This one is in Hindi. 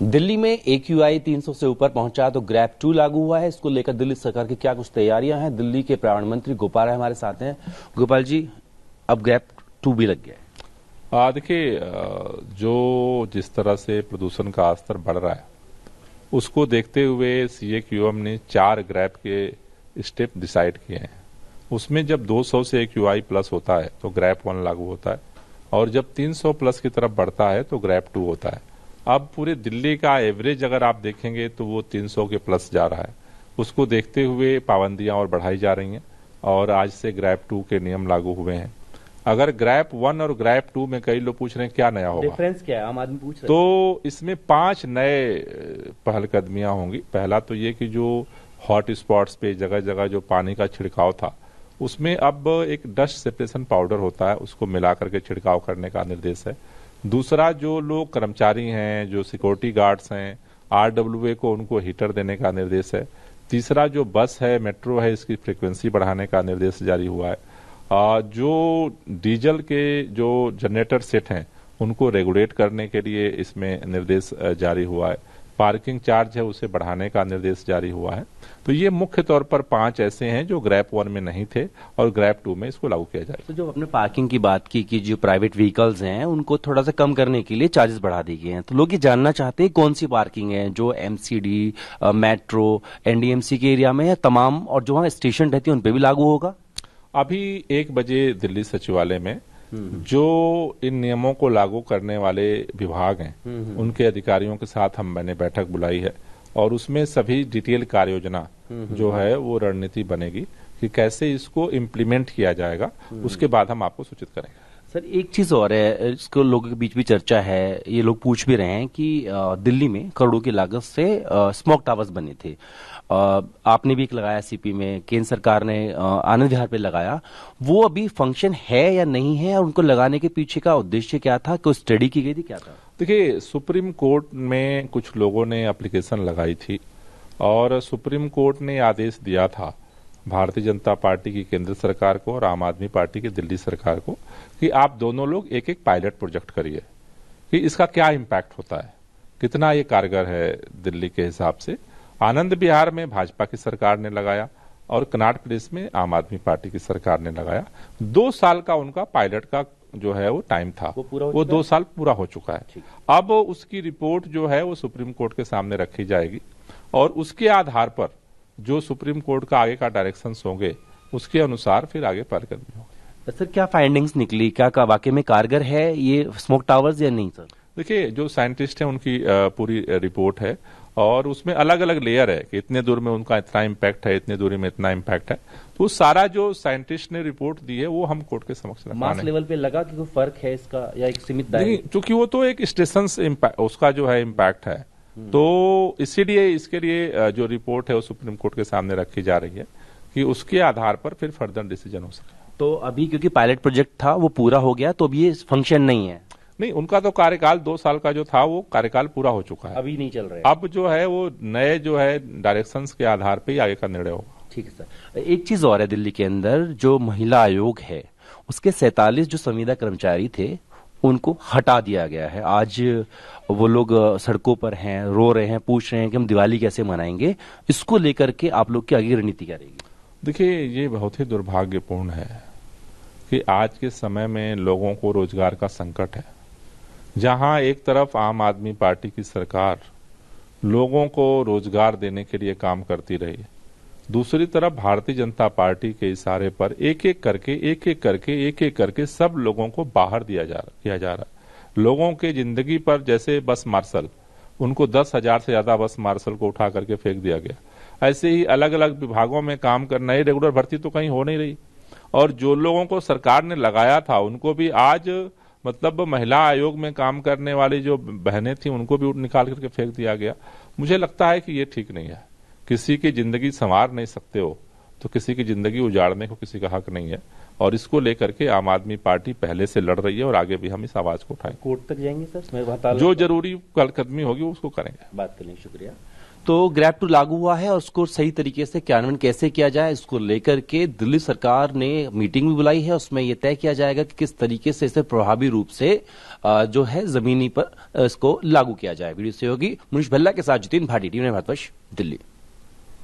दिल्ली में AQI 300 से ऊपर पहुंचा तो ग्रैप 2 लागू हुआ है। इसको लेकर दिल्ली सरकार की क्या कुछ तैयारियां हैं, दिल्ली के पर्यावरण मंत्री गोपाल राय हमारे साथ हैं। गोपाल जी, अब ग्रैप 2 भी लग गया है। देखिए, जो जिस तरह से प्रदूषण का स्तर बढ़ रहा है उसको देखते हुए CAQM ने 4 ग्रैप के स्टेप डिसाइड किए हैं। उसमें जब 200 से AQI प्लस होता है तो ग्रैप 1 लागू होता है, और जब 300 प्लस की तरफ बढ़ता है तो ग्रैप 2 होता है। अब पूरे दिल्ली का एवरेज अगर आप देखेंगे तो वो 300 के प्लस जा रहा है। उसको देखते हुए पाबंदियां और बढ़ाई जा रही हैं, और आज से ग्रैप 2 के नियम लागू हुए हैं। अगर ग्रैप 1 और ग्रैप 2 में कई लोग पूछ रहे हैं क्या नया होगा, डिफरेंस क्या है, आम आदमी पूछ रहे हैं। तो इसमें 5 नए पहलकदमियां होंगी। पहला तो ये कि जो हॉट स्पॉट्स पे जगह जगह जो पानी का छिड़काव था उसमें अब एक डस्ट सेपरेशन पाउडर होता है, उसको मिला करके छिड़काव करने का निर्देश है। दूसरा, जो लोग कर्मचारी हैं, जो सिक्योरिटी गार्ड्स हैं, RWA को उनको हीटर देने का निर्देश है। तीसरा, जो बस है, मेट्रो है, इसकी फ्रीक्वेंसी बढ़ाने का निर्देश जारी हुआ है। जो डीजल के जो जनरेटर सेट हैं उनको रेगुलेट करने के लिए इसमें निर्देश जारी हुआ है। पार्किंग चार्ज है उसे बढ़ाने का निर्देश जारी हुआ है। तो ये मुख्य तौर पर 5 ऐसे हैं जो ग्रैप 1 में नहीं थे और ग्रैप 2 में इसको लागू किया जाएगा। तो जो आपने पार्किंग की बात की कि जो प्राइवेट व्हीकल्स हैं उनको थोड़ा सा कम करने के लिए चार्जेस बढ़ा दिए गए हैं, तो लोग ये जानना चाहते हैं कौन सी पार्किंग है, जो MCD, मेट्रो, NDMC के एरिया में है तमाम, और जो वहाँ स्टेशन रहती है उन पे भी लागू होगा। अभी 1 बजे दिल्ली सचिवालय में जो इन नियमों को लागू करने वाले विभाग हैं उनके अधिकारियों के साथ मैंने बैठक बुलाई है, और उसमें सभी डिटेल कार्य योजना जो है वो रणनीति बनेगी कि कैसे इसको इम्प्लीमेंट किया जाएगा। उसके बाद हम आपको सूचित करेंगे। सर, एक चीज और है, इसको लोगों के बीच भी चर्चा है, ये लोग पूछ भी रहे हैं कि दिल्ली में करोड़ों की लागत से स्मोक टावर्स बने थे। आपने भी एक लगाया CP में, केंद्र सरकार ने आनंद विहार पे लगाया। वो अभी फंक्शन है या नहीं है, और उनको लगाने के पीछे का उद्देश्य क्या था, कोई स्टडी की गई थी, क्या था? देखिए, सुप्रीम कोर्ट में कुछ लोगों ने एप्लीकेशन लगाई थी, और सुप्रीम कोर्ट ने आदेश दिया था भारतीय जनता पार्टी की केंद्र सरकार को और आम आदमी पार्टी की दिल्ली सरकार को कि आप दोनों लोग एक एक पायलट प्रोजेक्ट करिए कि इसका क्या इम्पैक्ट होता है, कितना ये कारगर है दिल्ली के हिसाब से। आनंद विहार में भाजपा की सरकार ने लगाया और कनाट प्लेस में आम आदमी पार्टी की सरकार ने लगाया। 2 साल का उनका पायलट का जो है वो टाइम था, वो 2 साल पूरा हो चुका है। अब उसकी रिपोर्ट जो है वो सुप्रीम कोर्ट के सामने रखी जाएगी, और उसके आधार पर जो सुप्रीम कोर्ट का आगे का डायरेक्शंस होंगे उसके अनुसार फिर आगे पहलकदमी होगी। सर, क्या फाइंडिंग्स निकली, क्या वाकई में कारगर है ये स्मोक टावर्स या नहीं? सर देखिए, जो साइंटिस्ट हैं उनकी पूरी रिपोर्ट है, और उसमें अलग अलग लेयर है कि इतने दूर में उनका इतना इम्पैक्ट है, इतने दूरी में इतना इम्पैक्ट है। तो सारा जो साइंटिस्ट ने रिपोर्ट दी है वो हम कोर्ट के समक्ष रखा। मास लेवल पे लगा कि कोई फर्क है इसका, या एक सीमित दायरे? क्योंकि वो तो एक स्टेशन उसका जो है इम्पैक्ट है, तो इसीलिए इसके लिए जो रिपोर्ट है वो सुप्रीम कोर्ट के सामने रखी जा रही है कि उसके आधार पर फिर फर्दर डिसीजन हो सके। तो अभी क्योंकि पायलट प्रोजेक्ट था वो पूरा हो गया, तो अभी ये फंक्शन नहीं है? नहीं, उनका तो कार्यकाल 2 साल का जो था वो कार्यकाल पूरा हो चुका है, अभी नहीं चल रहा है। अब जो है वो नए जो है डायरेक्शंस के आधार पे ही आगे का निर्णय होगा। ठीक है सर। एक चीज और है, दिल्ली के अंदर जो महिला आयोग है उसके 47 जो संविदा कर्मचारी थे उनको हटा दिया गया है। आज वो लोग सड़कों पर हैं, रो रहे हैं, पूछ रहे हैं कि हम दिवाली कैसे मनाएंगे। इसको लेकर के आप लोग की आगे रणनीति क्या रहेगी? देखिए, ये बहुत ही दुर्भाग्यपूर्ण है कि आज के समय में लोगों को रोजगार का संकट है। जहां एक तरफ आम आदमी पार्टी की सरकार लोगों को रोजगार देने के लिए काम करती रही, दूसरी तरफ भारतीय जनता पार्टी के इशारे पर एक एक करके सब लोगों को बाहर किया जा रहा है। लोगों के जिंदगी पर जैसे बस मार्शल, उनको 10,000 से ज्यादा बस मार्शल को उठा करके फेंक दिया गया। ऐसे ही अलग अलग विभागों में काम करना, ही रेगुलर भर्ती तो कहीं हो नहीं रही, और जो लोगों को सरकार ने लगाया था उनको भी आज मतलब महिला आयोग में काम करने वाली जो बहनें थी उनको भी निकाल करके फेंक दिया गया। मुझे लगता है कि ये ठीक नहीं है। किसी की जिंदगी संवार नहीं सकते हो तो किसी की जिंदगी उजाड़ने को किसी का हक नहीं है, और इसको लेकर के आम आदमी पार्टी पहले से लड़ रही है और आगे भी हम इस आवाज को उठाएंगे। कोर्ट तक जाएंगे सर? जो जरूरी कदमी होगी उसको करेंगे। बात करने शुक्रिया। तो ग्रैब टू लागू हुआ है और उसको सही तरीके से क्रियान्वयन कैसे किया जाए, इसको लेकर के दिल्ली सरकार ने मीटिंग भी बुलाई है। उसमें यह तय किया जाएगा कि किस तरीके से इसे प्रभावी रूप से जो है जमीनी पर इसको लागू किया जाए। वीडियो सहयोगी मुनीश भल्ला के साथ जितिन भाटी, टीवी भारतवर्ष, दिल्ली।